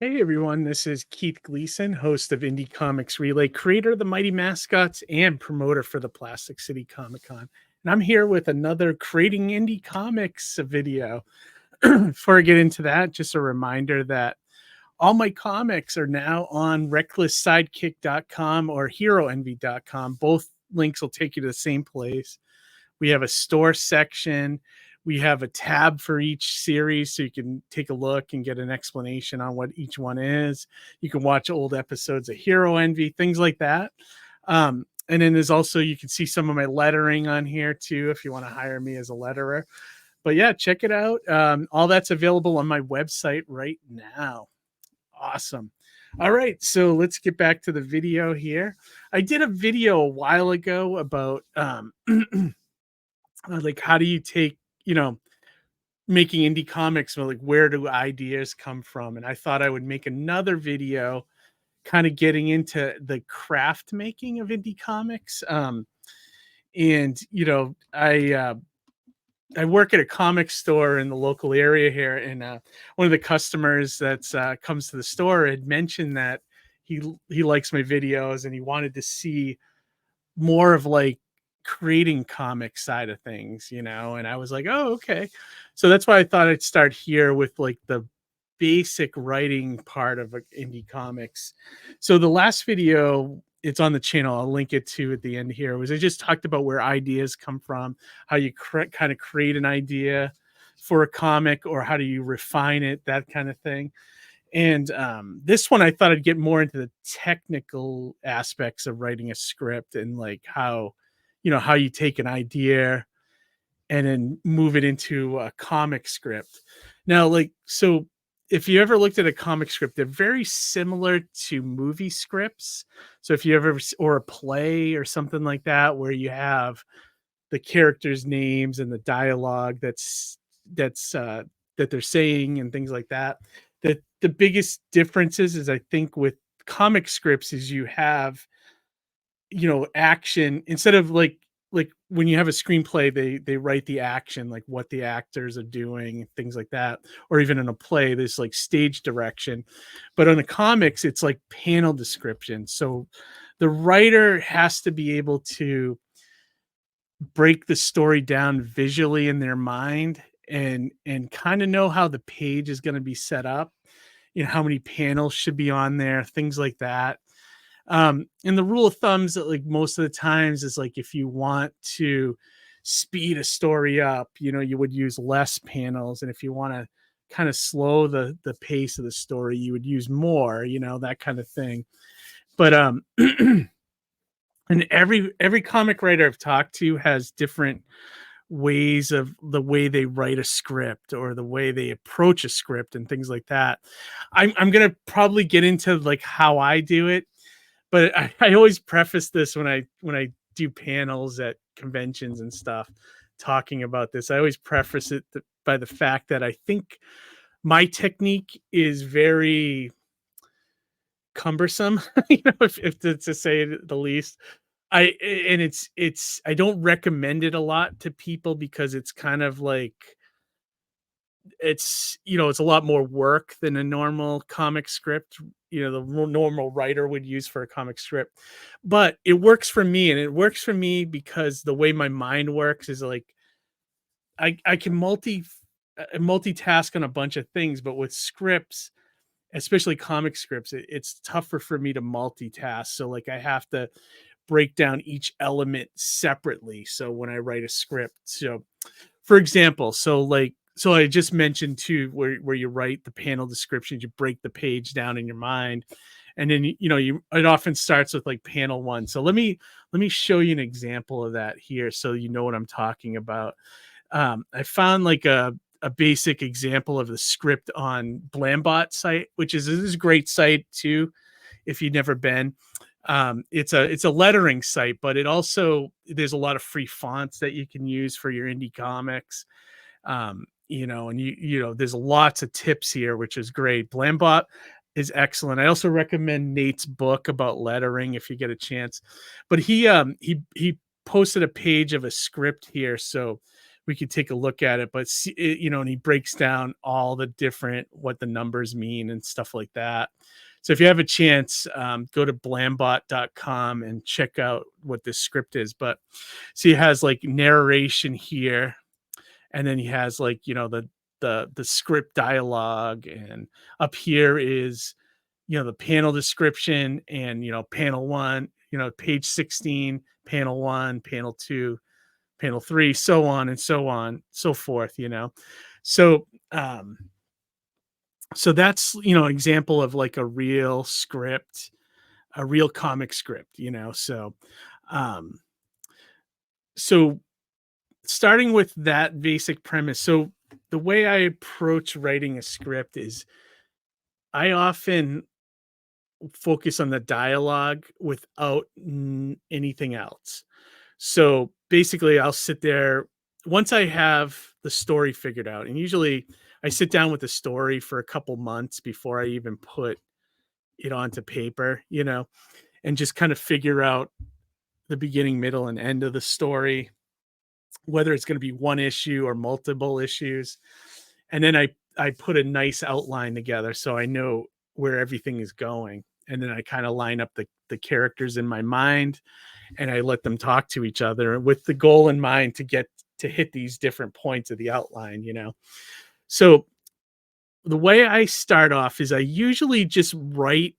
Hey everyone, this is Keith Gleason, host of Indie Comics Relay, creator of the Mighty Mascots, and promoter for the Plastic City Comic Con. And I'm here with another Creating Indie Comics video. Before I get into that, just a reminder that all my comics are now on recklesssidekick.com or heroenvy.com. Both links will take you to the same place. We have a store section. We have a tab for each series so you can take a look and get an explanation on what each one is. You can watch old episodes of Hero Envy, things like that. And then there's also, you can see some of my lettering on here too if you want to hire me as a letterer. But yeah, check it out. All that's available on my website right now. Awesome. All right, so let's get back to the video here. I did a video a while ago about like how do you take, making indie comics, like where do ideas come from? And I thought I would make another video kind of getting into the craft making of indie comics. I work at a comic store in the local area here, and one of the customers that's comes to the store had mentioned that he likes my videos and he wanted to see more of like creating comic side of things, and I was like, oh, okay. So that's why I thought I'd start here with like the basic writing part of indie comics. So the last video, it's on the channel, I'll link it to at the end here, was I just talked about where ideas come from, how you kind of create an idea for a comic, or how do you refine it, that kind of thing. And this one, I thought I'd get more into the technical aspects of writing a script, and like how you take an idea and then move it into a comic script. Now, like, so if you ever looked at a comic script, they're very similar to movie scripts. So if you ever, or a play or something like that, where you have the characters' names and the dialogue that they're saying and things like that. The biggest differences is, I think, with comic scripts is you have, action instead of like when you have a screenplay, they write the action, like what the actors are doing, things like that. Or even in a play, there's like stage direction. But on the comics, it's like panel description. So the writer has to be able to break the story down visually in their mind, and kind of know how the page is going to be set up, how many panels should be on there, things like that. And the rule of thumbs that, like, most of the times is like, if you want to speed a story up, you would use less panels. And if you want to kind of slow the pace of the story, you would use more, that kind of thing. But and every comic writer I've talked to has different ways of the way they write a script or the way they approach a script and things like that. I'm gonna probably get into like how I do it, but I always preface this when I do panels at conventions and stuff talking about this. I always preface it by the fact that I think my technique is very cumbersome, if to say the least. I don't recommend it a lot to people because it's kind of like, it's a lot more work than a normal comic script, the normal writer would use for a comic script. But it works for me, and it works for me because the way my mind works is like I can multitask on a bunch of things. But with scripts, especially comic scripts, it's tougher for me to multitask. So like I have to break down each element separately. So when I write a script, so for example, so I just mentioned too, where you write the panel descriptions, you break the page down in your mind, and then it often starts with like panel one. So let me show you an example of that here, so you know what I'm talking about. I found like a basic example of the script on Blambot site, which is a great site too, if you've never been. It's a lettering site, but there's a lot of free fonts that you can use for your indie comics. And there's lots of tips here, which is great. Blambot is excellent. I also recommend Nate's book about lettering if you get a chance. But he posted a page of a script here. So we could take a look at it. But see, you know, and he breaks down all the different what the numbers mean and stuff like that. So if you have a chance, go to blambot.com and check out what this script is. But so he has like narration here, and then he has like, you know, the script dialogue, and up here is, you know, the panel description, and, you know, panel 1, you know, page 16, panel 1, panel 2, panel 3, so on and so on, so forth, you know. So so that's, you know, example of like a real script, a real comic script, you know. So um so starting with that basic premise. So the way I approach writing a script is I often focus on the dialogue without anything else. So basically, I'll sit there once I have the story figured out, and usually I sit down with the story for a couple months before I even put it onto paper, you know, and just kind of figure out the beginning, middle, and end of the story, whether it's going to be one issue or multiple issues. And then I put a nice outline together so I know where everything is going. And then I kind of line up the characters in my mind, and I let them talk to each other with the goal in mind to get to hit these different points of the outline, you know. So the way I start off is I usually just write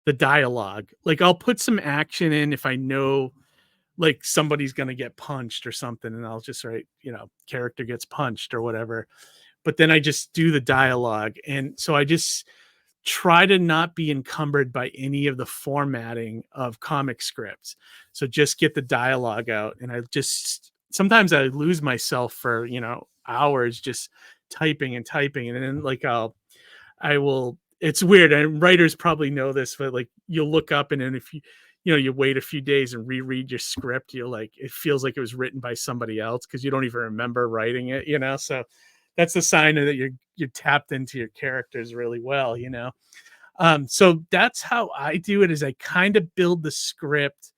the dialogue. Like I'll put some action in if I know like somebody's going to get punched or something, and I'll just write, you know, character gets punched or whatever. But then I just do the dialogue. And so I just try to not be encumbered by any of the formatting of comic scripts. So just get the dialogue out, and I just sometimes I lose myself for, you know, hours just typing and typing, and then like I will, it's weird, and writers probably know this, but like you'll look up, and then if you know, you wait a few days and reread your script, you're like, it feels like it was written by somebody else because you don't even remember writing it, you know. So that's the sign that you're tapped into your characters really well, you know. So that's how I do it, is I kind of build the script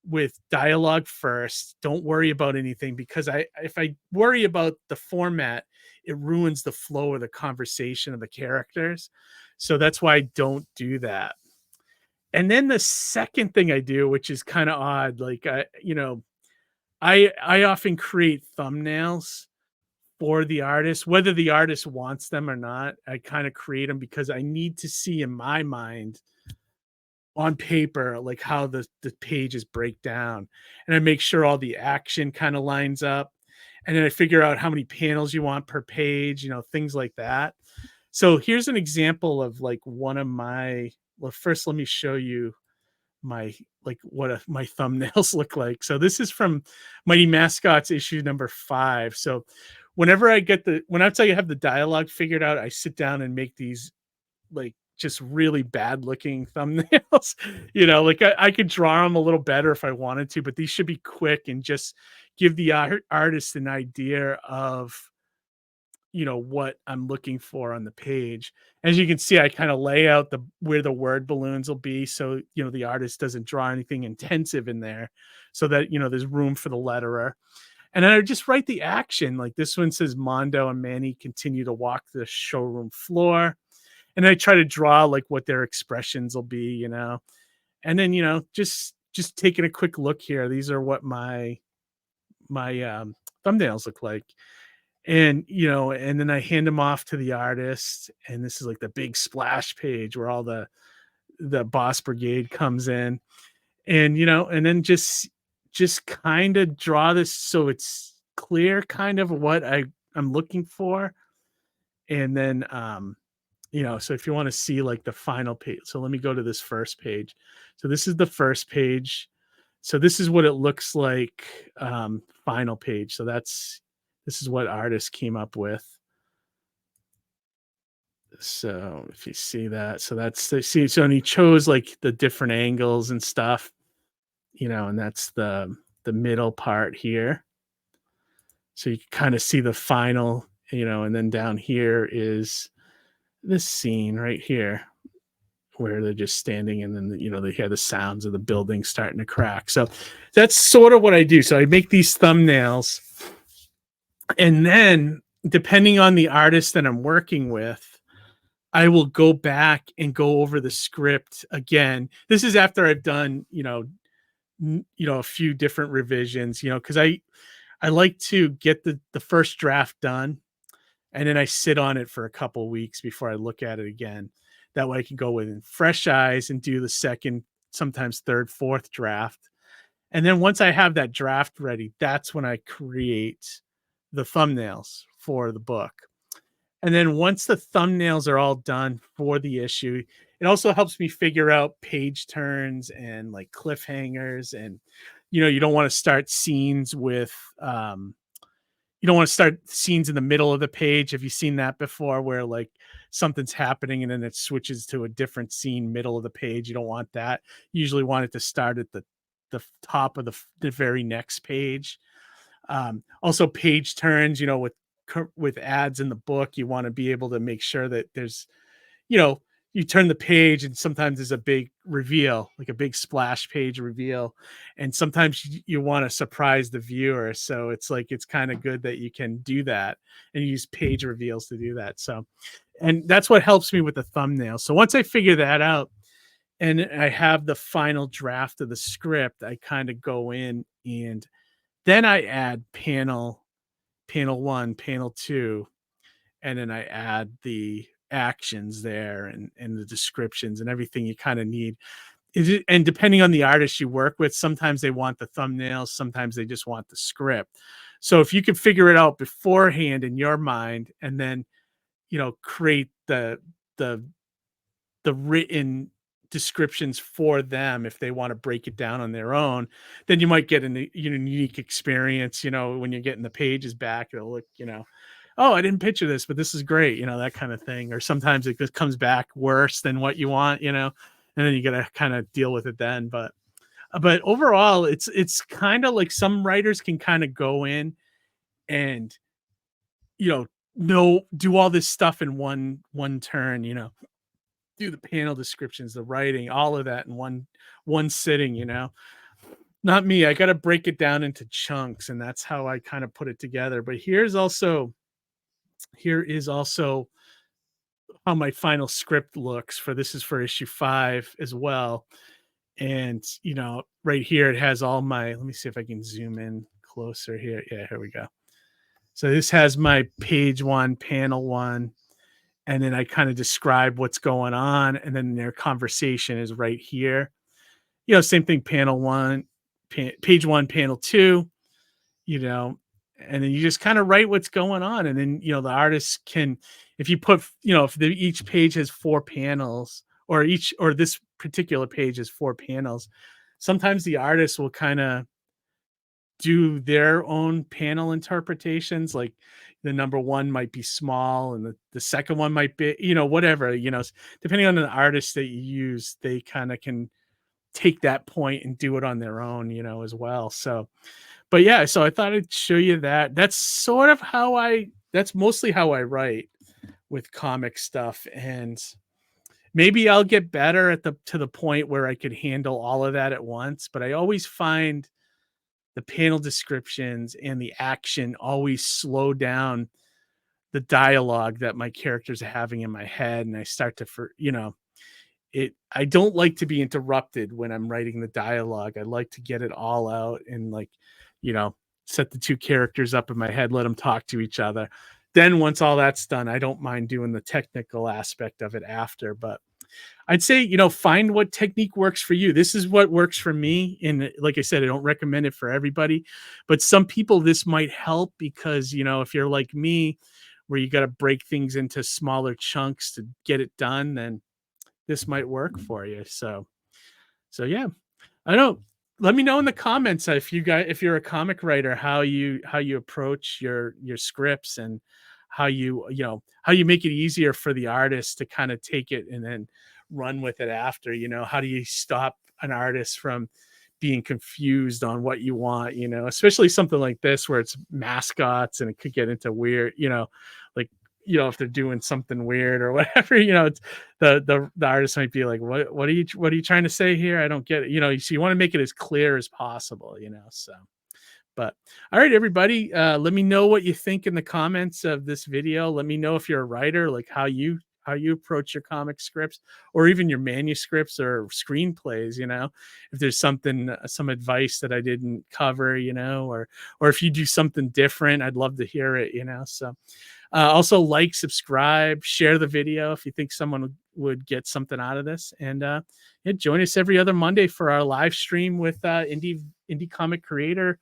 with dialogue first. Don't worry about anything, because if I worry about the format, it ruins the flow of the conversation of the characters. So that's why I don't do that. And then the second thing I do, which is kind of odd, like you know, I often create thumbnails for the artist, whether the artist wants them or not. I kind of create them because I need to see in my mind on paper like how the pages break down, and I make sure all the action kind of lines up, and then I figure out how many panels you want per page, you know, things like that. So here's an example of like one of my, well, first let me show you my like what my thumbnails look like. So this is from Mighty Mascots issue number 5. So whenever I get when I have the dialogue figured out, I sit down and make these like just really bad looking thumbnails. You know, like I could draw them a little better if I wanted to, but these should be quick and just give the artist an idea of, you know, what I'm looking for on the page. As you can see, I kind of lay out where the word balloons will be, so, you know, the artist doesn't draw anything intensive in there, so that, you know, there's room for the letterer. And then I just write the action. Like this one says Mondo and Manny continue to walk the showroom floor. And I try to draw like what their expressions will be, you know. And then, you know, just taking a quick look here. These are what my thumbnails look like. And, you know, and then I hand them off to the artist, and this is like the big splash page where all the boss brigade comes in. And, you know, and then just kind of draw this so it's clear kind of what I'm looking for. And then you know, so if you want to see like the final page, so let me go to this first page. So this is the first page. So this is what it looks like, final page. So this is what artist came up with. So if you see that, so that's the see, so and he chose like the different angles and stuff, you know, and that's the middle part here. So you can kind of see the final, you know, and then down here is this scene right here where they're just standing, and then, you know, they hear the sounds of the building starting to crack. So that's sort of what I do. So I make these thumbnails, And then depending on the artist that I'm working with, I will go back and go over the script again. This is after I've done, a few different revisions, because I like to get the first draft done, and then I sit on it for a couple weeks before I look at it again. That way I can go with fresh eyes and do the second, sometimes third, fourth draft. And then once I have that draft ready, that's when I create the thumbnails for the book. And then once the thumbnails are all done for the issue, it also helps me figure out page turns and like cliffhangers. And, you don't want to start scenes with, you don't want to start scenes in the middle of the page. Have you seen that before where like something's happening and then it switches to a different scene middle of the page? You don't want that. You usually want it to start at the top of the very next page. Also page turns, with ads in the book, you want to be able to make sure that there's, you know, you turn the page and sometimes there's a big reveal, like a big splash page reveal. And sometimes you want to surprise the viewer. So it's like, it's kind of good that you can do that and use page reveals to do that. So, and that's what helps me with the thumbnail. So once I figure that out and I have the final draft of the script, I kind of go in and then I add panel one, panel two, and then I add the actions there and the descriptions and everything you kind of need. And depending on the artist you work with, sometimes they want the thumbnails, sometimes they just want the script. So if you can figure it out beforehand in your mind and then, create the the written descriptions for them if they want to break it down on their own, then you might get a unique experience, when you're getting the pages back, it'll look, oh, I didn't picture this, but this is great, that kind of thing. Or sometimes it just comes back worse than what you want, and then you got to kind of deal with it then. But overall, it's kind of like some writers can kind of go in and you do all this stuff in one turn, do the panel descriptions, the writing, all of that in one sitting, Not me. I got to break it down into chunks, and that's how I kind of put it together. But here is also how my final script looks for this is for issue 5 as well. And right here it has all my, let me see if I can zoom in closer here. Yeah, here we go. So this has my page 1, panel 1, and then I kind of describe what's going on, and then their conversation is right here. Same thing, panel 1, page 1, panel 2, you know, and then you just kind of write what's going on. And then, the artist can, if you put, if each page has 4 panels or this particular page has 4 panels, sometimes the artist will kind of do their own panel interpretations. Like the number 1 might be small and the second one might be, whatever, depending on the artist that you use, they kind of can take that point and do it on their own, as well. So, but yeah, so I thought I'd show you that. That's mostly how I write with comic stuff. And maybe I'll get better to the point where I could handle all of that at once. But I always find the panel descriptions and the action always slow down the dialogue that my characters are having in my head. And I start to, I don't like to be interrupted when I'm writing the dialogue. I like to get it all out and you know, set the 2 characters up in my head, let them talk to each other. Then once all that's done, I don't mind doing the technical aspect of it after. But I'd say, find what technique works for you. This is what works for me. And like I said, I don't recommend it for everybody, but some people this might help because, if you're like me, where you got to break things into smaller chunks to get it done, then this might work for you. So yeah, I don't. Let me know in the comments if you're a comic writer, how you approach your scripts and how you make it easier for the artist to kind of take it and then run with it after. How do you stop an artist from being confused on what you want? Especially something like this where it's mascots and it could get into weird. Like if they're doing something weird or whatever, it's the artist might be like, what are you trying to say here? I don't get it. So you want to make it as clear as possible, so But all right, everybody, let me know what you think in the comments of this video. Let me know if you're a writer, like how you approach your comic scripts or even your manuscripts or screenplays. If there's something, some advice that I didn't cover, or if you do something different, I'd love to hear it. So also like, subscribe, share the video if you think someone would get something out of this, and yeah, join us every other Monday for our live stream with indie comic creator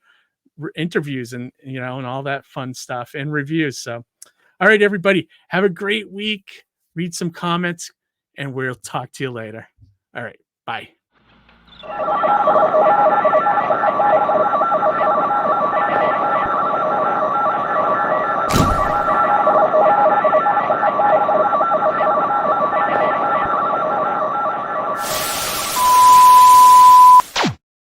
interviews and and all that fun stuff and reviews. So all right, everybody, have a great week. Read some comments, and we'll talk to you later. All right, bye.